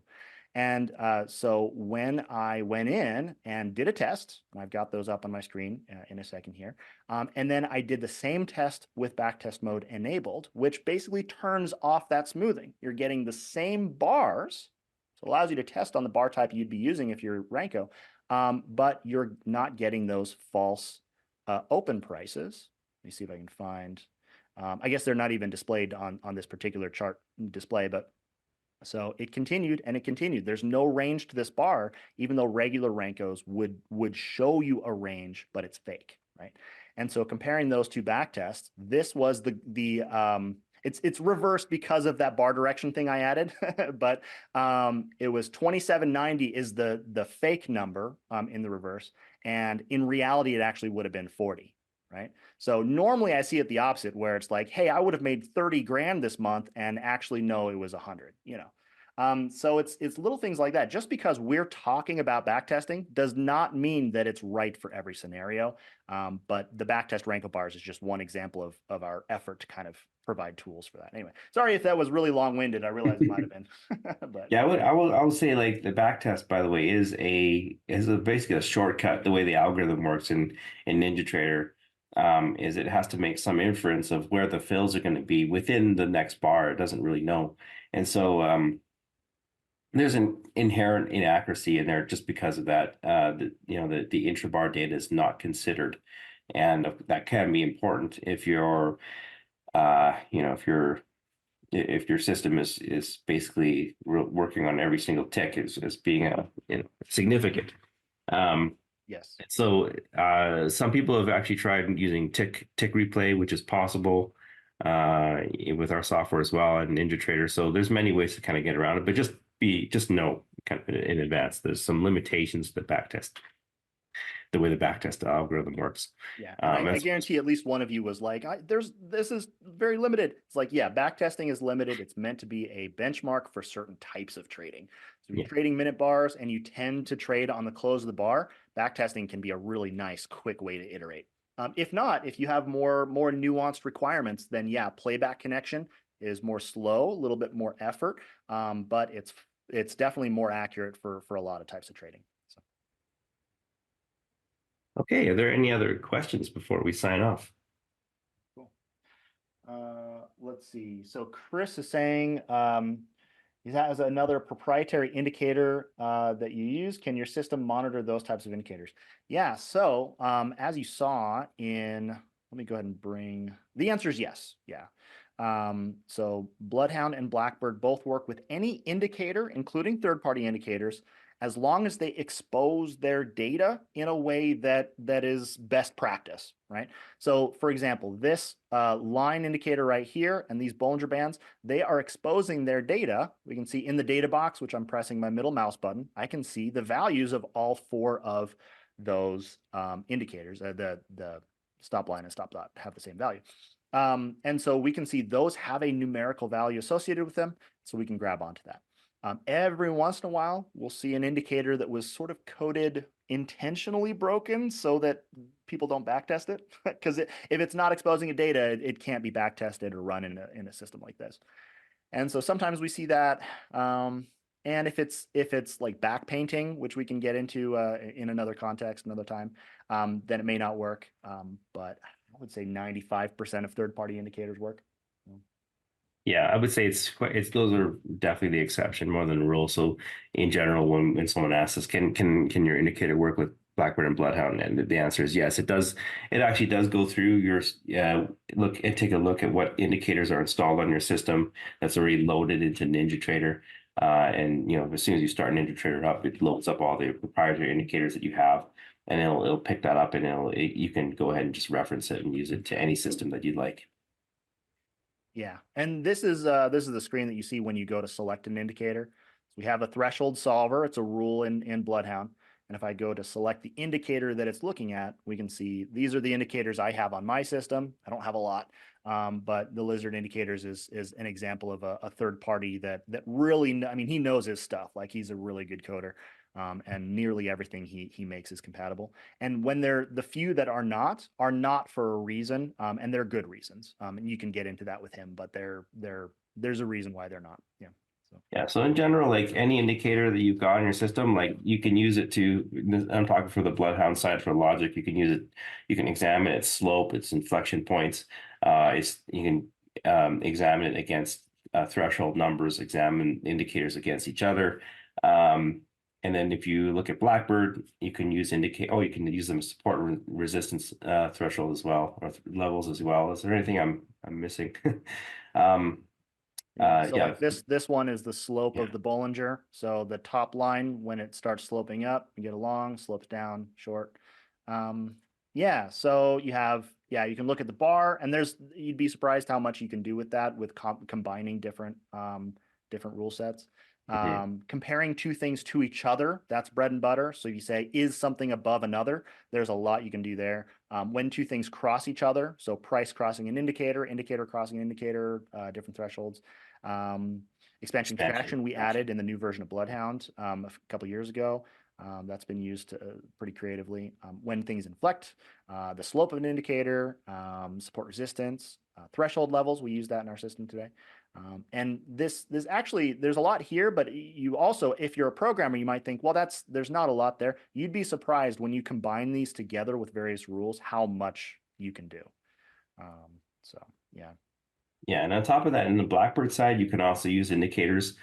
Speaker 2: And so when I went in and did a test, and I've got those up on my screen in a second here, and then I did the same test with backtest mode enabled, which basically turns off that smoothing. You're getting the same bars, so it allows you to test on the bar type you'd be using if you're Ranko, but you're not getting those false open prices. Let me see if I can find, I guess they're not even displayed on this particular chart display, but so it continued and it continued. There's no range to this bar, even though regular Rankos would show you a range, but it's fake, right? And so comparing those two back tests, this was it's reversed because of that bar direction thing I added, but it was 2790 is the fake number in the reverse, and in reality it actually would have been 40. right? So normally I see it the opposite where it's like, hey, I would have made 30 grand this month and actually no, it was 100, you know. So it's little things like that. Just because we're talking about backtesting does not mean that it's right for every scenario. But the backtest Ranko bars is just one example of our effort to kind of provide tools for that. Anyway, sorry if that was really long-winded. I realize it might have been, but
Speaker 1: Yeah, I would say like the backtest, by the way, is basically a shortcut. The way the algorithm works in NinjaTrader, is it has to make some inference of where the fills are going to be within the next bar. It doesn't really know, and so there's an inherent inaccuracy in there just because of that. The intrabar data is not considered, and that can be important if you're if your system is basically working on every single tick as being significant. Um,
Speaker 2: yes.
Speaker 1: so some people have actually tried using tick replay, which is possible with our software as well and NinjaTrader. So there's many ways to kind of get around it, but just know kind of in advance there's some limitations to the way the backtest algorithm works.
Speaker 2: Yeah, and I
Speaker 1: That's
Speaker 2: guarantee at least one of you was like, this is very limited. It's like, yeah, backtesting is limited. It's meant to be a benchmark for certain types of trading. So if
Speaker 1: yeah.
Speaker 2: you're trading minute bars and you tend to trade on the close of the bar, backtesting can be a really nice, quick way to iterate. If not, if you have more nuanced requirements, then yeah, playback connection is more slow, a little bit more effort, but it's definitely more accurate for a lot of types of trading. So.
Speaker 1: Okay, are there any other questions before we sign off?
Speaker 2: Cool. Let's see. So Chris is saying he has another proprietary indicator that you use. Can your system monitor those types of indicators? Yeah. So as you saw in, let me go ahead and bring, the answer is yes. Yeah. So Bloodhound and Blackbird both work with any indicator, including third-party indicators, as long as they expose their data in a way that is best practice, right? So for example, this line indicator right here and these Bollinger Bands, they are exposing their data. We can see in the data box, which I'm pressing my middle mouse button, I can see the values of all four of those indicators. The stop line and stop dot have the same value. And so we can see those have a numerical value associated with them, so we can grab onto that. Every once in a while, we'll see an indicator that was sort of coded intentionally broken so that people don't backtest it. Because if it's not exposing a data, it can't be backtested or run in a system like this. And so sometimes we see that. And if it's like back painting, which we can get into in another context another time, then it may not work. But I would say 95% of third-party indicators work.
Speaker 1: Yeah, I would say it's those are definitely the exception more than the rule. So in general, when someone asks us, can your indicator work with Blackbird and Bloodhound? And the answer is yes, it does. It actually does go through your look and take a look at what indicators are installed on your system that's already loaded into NinjaTrader. And as soon as you start NinjaTrader up, it loads up all the proprietary indicators that you have, and it'll pick that up, and you can go ahead and just reference it and use it to any system that you'd like.
Speaker 2: Yeah, and this is the screen that you see when you go to select an indicator. So we have a threshold solver. It's a rule in Bloodhound. And if I go to select the indicator that it's looking at, we can see these are the indicators I have on my system. I don't have a lot, but the Lizard Indicators is an example of a third party that really, I mean, he knows his stuff. Like he's a really good coder, and nearly everything he makes is compatible. And when they're the few that are not for a reason, and they're good reasons. And you can get into that with him, but there's a reason why they're not. Yeah. So.
Speaker 1: Yeah, so in general, like any indicator that you've got in your system, like you can use it I'm talking for the Bloodhound side for logic, you can use it, you can examine its slope, its inflection points. You can examine it against threshold numbers, examine indicators against each other. And then if you look at Blackbird, you can use you can use them as support resistance threshold as well, or levels as well. Is there anything I'm missing? um,
Speaker 2: Yeah, so
Speaker 1: yeah,
Speaker 2: like this one is the slope
Speaker 1: yeah.
Speaker 2: of the Bollinger. So the top line, when it starts sloping up, you get a long, slopes down, short. Yeah, so you can look at the bar, and you'd be surprised how much you can do with that with combining different rule sets.
Speaker 1: Mhm.
Speaker 2: Comparing two things to each other, that's bread and butter. So you say, is something above another? There's a lot you can do there. When two things cross each other, so price crossing an indicator, indicator crossing an indicator, different thresholds. Expansion
Speaker 1: Expansion.
Speaker 2: contraction we
Speaker 1: Gotcha.
Speaker 2: added in the new version of Bloodhound a couple years ago. That's been used pretty creatively. When things inflect, the slope of an indicator, support resistance, threshold levels, we use that in our system today. And this actually, there's a lot here, but you also, if you're a programmer, you might think, well, there's not a lot there. You'd be surprised when you combine these together with various rules, how much you can do. So yeah.
Speaker 1: Yeah, and on top of that, in the Blackbird side, you can also use indicators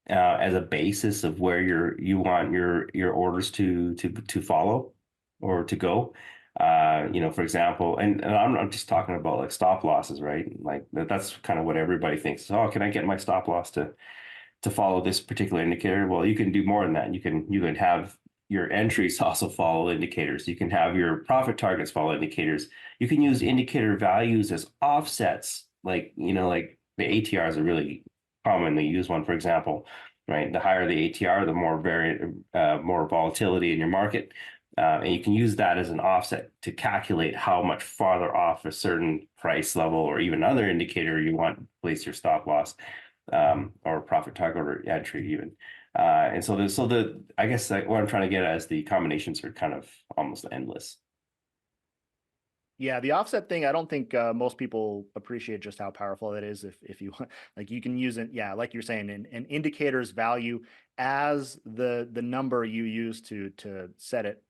Speaker 1: as a basis of where you want your orders to follow or to go. For example, and I'm not just talking about like stop losses, right? Like that's kind of what everybody thinks. Oh, can I get my stop loss to follow this particular indicator? Well, you can do more than that. You can have your entries also follow indicators. You can have your profit targets follow indicators. You can use indicator values as offsets, like the ATR is a really commonly used one, for example, right? The higher the ATR, the more more volatility in your market. And you can use that as an offset to calculate how much farther off a certain price level or even other indicator you want to place your stop loss or profit target or entry even. And so I guess like what I'm trying to get at is the combinations are kind of almost endless.
Speaker 2: Yeah, the offset thing, I don't think most people appreciate just how powerful that is. If you want, like you can use it, yeah, like you're saying, an indicator's value as the number you use to set it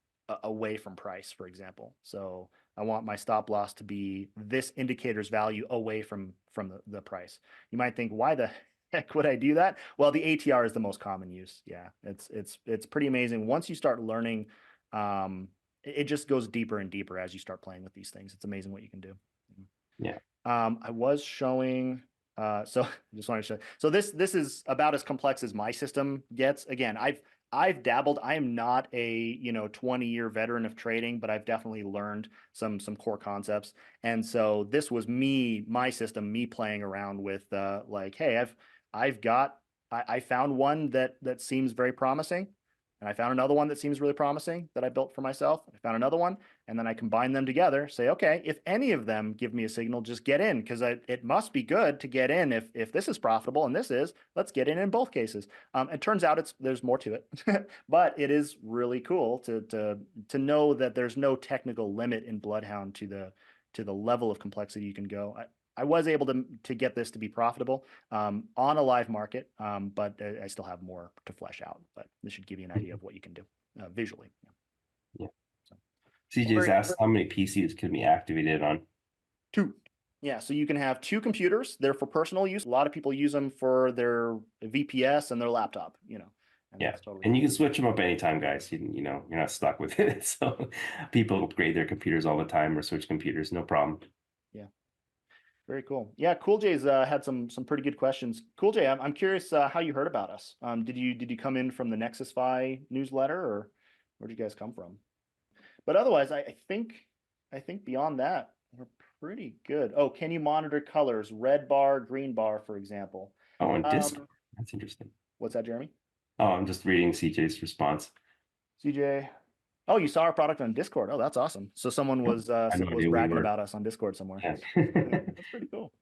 Speaker 2: away from price, for example. So I want my stop loss to be this indicator's value away from the price. You might think, why the heck would I do that? Well, the ATR is the most common use. Yeah, it's pretty amazing. Once you start learning, it just goes deeper and deeper as you start playing with these things. It's amazing what you can do.
Speaker 1: Yeah.
Speaker 2: I was showing, so I just wanted to show. So this is about as complex as my system gets. Again, I've dabbled. I am not a 20-year veteran of trading, but I've definitely learned some core concepts. And so this was my system, me playing around with like, hey, I found one that seems very promising. And I found another one that seems really promising that I built for myself. I found another one, and then I combine them together, say, okay, if any of them give me a signal, just get in, because it must be good to get in. If this is profitable and this is, let's get in both cases. It turns out there's more to it, but it is really cool to know that there's no technical limit in Bloodhound to the level of complexity you can go. I was able to get this to be profitable on a live market, but I still have more to flesh out. But this should give you an idea of what you can do visually.
Speaker 1: Yeah.
Speaker 2: So, well,
Speaker 1: CJ's asked how many PCs can be activated on.
Speaker 2: two. Yeah, so you can have two computers. They're for personal use. A lot of people use them for their VPS and their laptop, and
Speaker 1: Yeah.
Speaker 2: that's totally
Speaker 1: And you
Speaker 2: fine.
Speaker 1: can switch them up anytime, guys. You're not stuck with it. So people upgrade their computers all the time or switch computers, no problem.
Speaker 2: Yeah, very cool. Yeah, Cool J's had some pretty good questions. Cool J, I'm curious how you heard about us. Did you come in from the Nexus Fi newsletter, or where did you guys come from? But otherwise, I think beyond that, we're pretty good. Oh, can you monitor colors? Red bar, green bar, for example.
Speaker 1: Oh, on Discord.
Speaker 2: Um,
Speaker 1: That's interesting.
Speaker 2: what's that, Jeremy?
Speaker 1: Oh, I'm just reading CJ's response.
Speaker 2: CJ. Oh, you saw our product on Discord. Oh, that's awesome. So someone
Speaker 1: Nope. I had no
Speaker 2: was
Speaker 1: idea we
Speaker 2: bragging
Speaker 1: were.
Speaker 2: about us on Discord somewhere.
Speaker 1: Yeah.
Speaker 2: Yeah, that's pretty cool.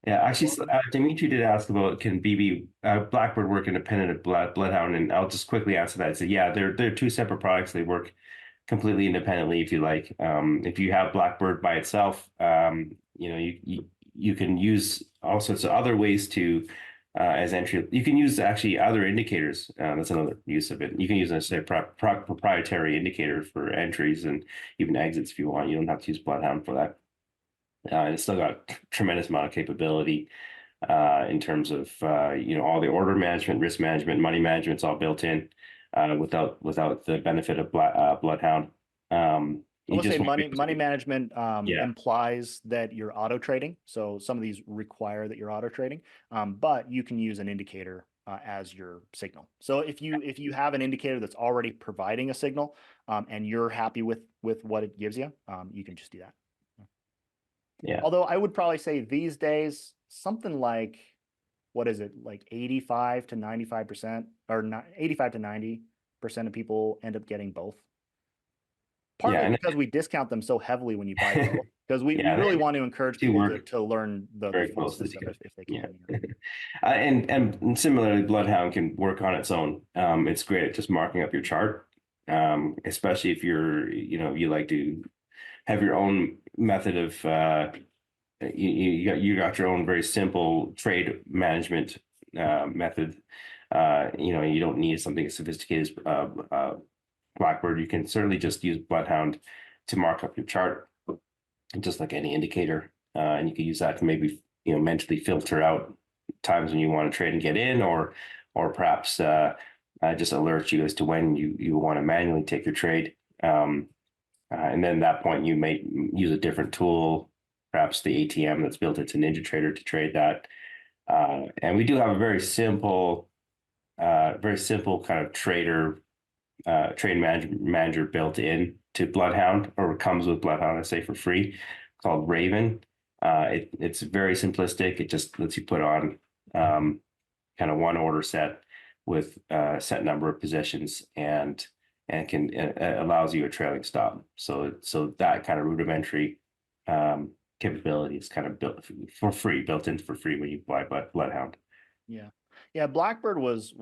Speaker 1: Yeah,
Speaker 2: Well,
Speaker 1: actually,
Speaker 2: welcome.
Speaker 1: Dimitri did ask about can Blackbird work independent of Bloodhound, and I'll just quickly answer that. So yeah, they're two separate products. They work completely independently if you like. If you have Blackbird by itself, you can use all sorts of other ways to as entry. You can use actually other indicators. That's another use of it. You can use a say proprietary indicator for entries and even exits if you want. You don't have to use Bloodhound for that. And it's still got tremendous amount of capability in terms of all the order management, risk management, money management. It's all built in without the benefit of Bloodhound.
Speaker 2: I
Speaker 1: You
Speaker 2: will say
Speaker 1: just want to
Speaker 2: money management
Speaker 1: yeah.
Speaker 2: implies that you're auto trading. So some of these require that you're auto trading, but you can use an indicator as your signal. So if you have an indicator that's already providing a signal and you're happy with what it gives you, you can just do that.
Speaker 1: Yeah.
Speaker 2: Although I would probably say these days something like what is it, like 85 to 95%, or not 85 to 90% of people end up getting both.
Speaker 1: Yeah,
Speaker 2: Partly
Speaker 1: and
Speaker 2: because we discount them so heavily when you buy both, because we
Speaker 1: yeah,
Speaker 2: really
Speaker 1: they
Speaker 2: want to encourage
Speaker 1: do
Speaker 2: people
Speaker 1: work
Speaker 2: to learn the
Speaker 1: very
Speaker 2: fastest
Speaker 1: closely
Speaker 2: stuff
Speaker 1: together.
Speaker 2: if they
Speaker 1: Yeah.
Speaker 2: can. You know?
Speaker 1: And similarly, Bloodhound can work on its own. It's great at just marking up your chart, especially if you like to have your own method of you got your own very simple trade management method. You don't need something as sophisticated as Blackbird. You can certainly just use Bloodhound to mark up your chart, just like any indicator, and you can use that to maybe mentally filter out times when you want to trade and get in, or perhaps just alert you as to when you want to manually take your trade. And then at that point, you may use a different tool, perhaps the ATM that's built into NinjaTrader to trade that. And we do have a very simple kind of trade manager built in to Bloodhound, or comes with Bloodhound, I say, for free, called Raven. It's very simplistic. It just lets you put on kind of one order set with a set number of positions, and can allows you a trailing stop. So that kind of rudimentary capability is kind of built for free, built in for free when you buy Bloodhound.
Speaker 2: Yeah. Yeah. Blackbird was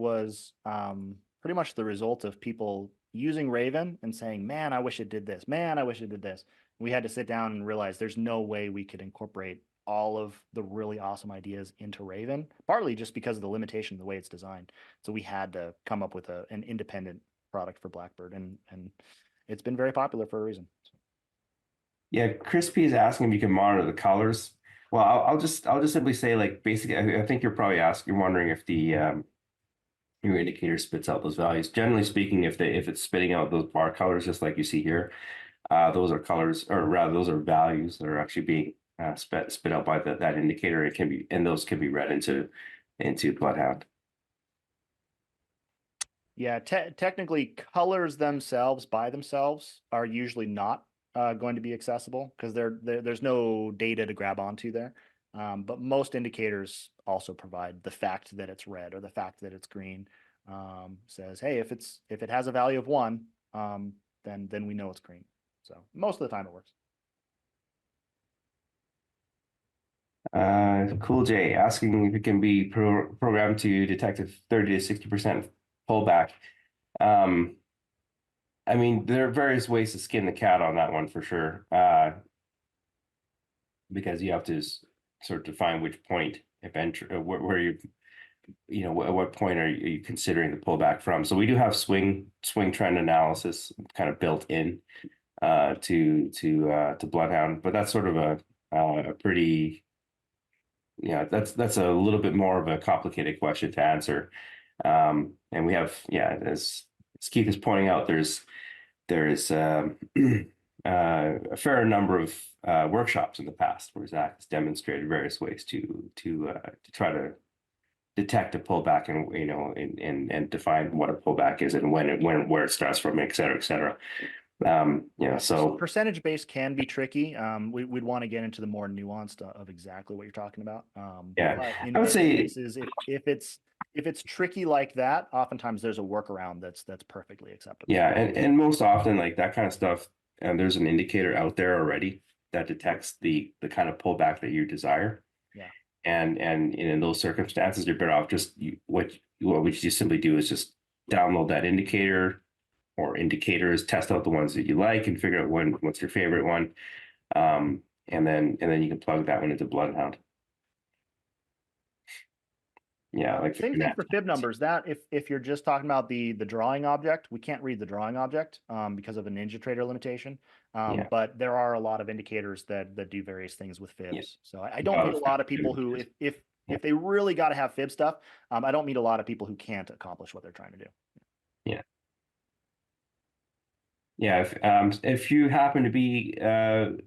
Speaker 2: pretty much the result of people using Raven and saying, man, I wish it did this. Man, I wish it did this. We had to sit down and realize there's no way we could incorporate all of the really awesome ideas into Raven, partly just because of the limitation of the way it's designed. So we had to come up with an independent product for Blackbird, and it's been very popular for a reason.
Speaker 1: Yeah, Crispy is asking if you can monitor the colors. Well, I'll just simply say, like, basically, I think you're wondering if the your indicator spits out those values. Generally speaking, if it's spitting out those bar colors, just like you see here, those are colors, or rather, those are values that are actually being spit out by that indicator. And those can be read into Bloodhound.
Speaker 2: Yeah, technically, colors themselves by themselves are usually not going to be accessible because there's no data to grab onto there. But most indicators also provide the fact that it's red or the fact that it's green. Says, hey, if it has a value of 1, then we know it's green. So most of the time it works.
Speaker 1: Cool J asking if it can be programmed to detect a 30 to 60% pullback. Um, I mean, there are various ways to skin the cat on that one for sure. Because you have to sort of define which point, if entry, where at what point are you considering the pullback from. So we do have swing trend analysis kind of built in to Bloodhound, but that's sort of a pretty, that's a little bit more of a complicated question to answer. And we have, as Keith is pointing out, there is a fair number of workshops in the past where Zach has demonstrated various ways to try to detect a pullback, and define what a pullback is and where it starts from, et cetera, et cetera. So
Speaker 2: percentage based can be tricky. We'd want to get into the more nuanced of exactly what you're talking about.
Speaker 1: Yeah,
Speaker 2: but in
Speaker 1: I would
Speaker 2: many
Speaker 1: say,
Speaker 2: cases, if it's tricky like that, oftentimes there's a workaround that's perfectly acceptable.
Speaker 1: yeah, and most often, like that kind of stuff, there's an indicator out there already that detects the kind of pullback that you desire.
Speaker 2: Yeah.
Speaker 1: And in those circumstances, you're better off just what we just simply do is just download that indicator or indicators, test out the ones that you like, and figure out what's your favorite one, and then you can plug that one into Bloodhound. Yeah, like
Speaker 2: Same thing for fib numbers. That if you're just talking about the drawing object, we can't read the drawing object because of a NinjaTrader limitation.
Speaker 1: Yeah.
Speaker 2: But there are a lot of indicators that do various things with fibs.
Speaker 1: Yeah.
Speaker 2: So I don't meet a lot of people who, if they really got to have fib stuff, I don't meet a lot of people who can't accomplish what they're trying to do.
Speaker 1: Yeah. Yeah. If you happen to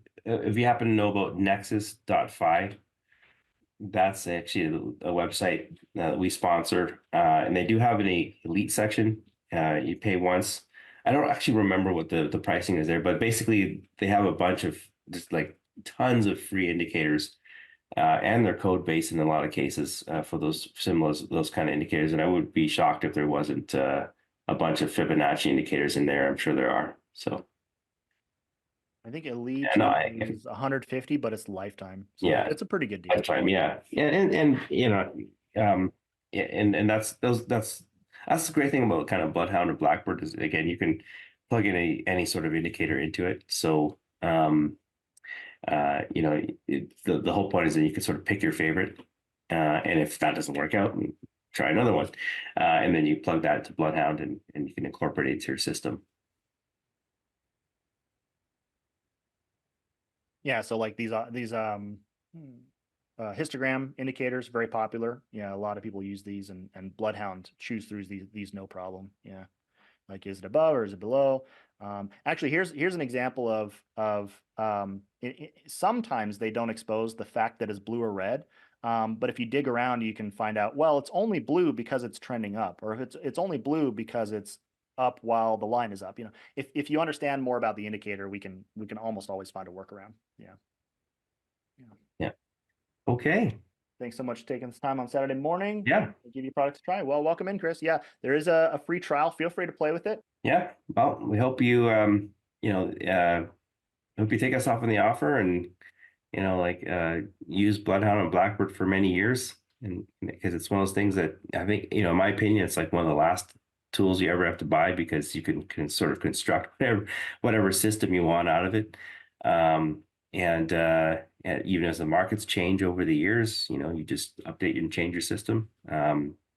Speaker 1: know about Nexus.fi, that's actually a website that we sponsor, and they do have an elite section. You pay once. I don't actually remember what the pricing is there, but basically they have a bunch of just like tons of free indicators and they're code based in a lot of cases for those similar those kind of indicators. And I would be shocked if there wasn't a bunch of Fibonacci indicators in there. I'm sure there are. So
Speaker 2: I think Elite
Speaker 1: and
Speaker 2: is 150, but it's lifetime. So
Speaker 1: yeah,
Speaker 2: it's a pretty good deal.
Speaker 1: lifetime, yeah, and you know, yeah, and that's the great thing about kind of Bloodhound or Blackbird is again you can plug in any sort of indicator into it. So you know, the whole point is that you can sort of pick your favorite, and if that doesn't work out, try another one, and then you plug that into Bloodhound, and you can incorporate it into your system.
Speaker 2: Yeah, so like these histogram indicators, very popular. Yeah, a lot of people use these, and Bloodhound chews through these no problem. Yeah, like is it above or is it below? Actually, here's an example of sometimes they don't expose the fact that it's blue or red. But if you dig around, you can find out, well, it's only blue because it's trending up, or if it's only blue because it's up while the line is up. You know, if you understand more about the indicator, we can almost always find a workaround. Yeah. Yeah.
Speaker 1: Yeah. Okay.
Speaker 2: Thanks so much for taking this time on Saturday morning.
Speaker 1: Yeah.
Speaker 2: I'll give you products to try. Well, welcome in, Chris. Yeah, there is a free trial. Feel free to play with it.
Speaker 1: Yeah. Well, we hope you you know hope you take us off on the offer and you know like use Bloodhound and Blackbird for many years, and because it's one of those things that I think you know in my opinion it's like one of the last tools you ever have to buy because you can sort of construct whatever system you want out of it. And even as the markets change over the years, you know, you just update and change your system.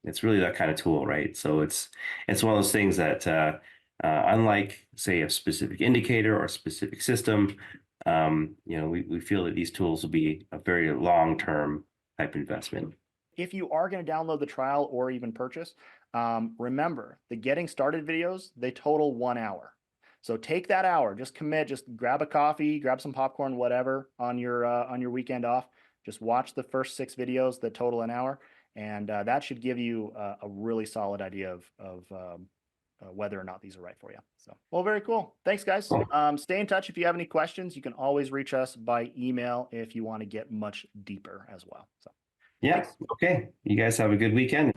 Speaker 1: It's really that kind of tool, right? So it's one of those things that unlike say a specific indicator or a specific system, you know, we feel that these tools will be a very long-term type investment.
Speaker 2: If you are going to download the trial or even purchase, remember the getting started videos, they total 1 hour. So take that hour, just commit, just grab a coffee, grab some popcorn, whatever on your weekend off. Just watch the first 6 videos that total an hour, and that should give you a really solid idea of whether or not these are right for you. So, well, very cool. Thanks, guys. Stay in touch if you have any questions. You can always reach us by email if you want to get much deeper as well. So,
Speaker 1: Yeah.
Speaker 2: thanks.
Speaker 1: Okay. You guys have a good weekend.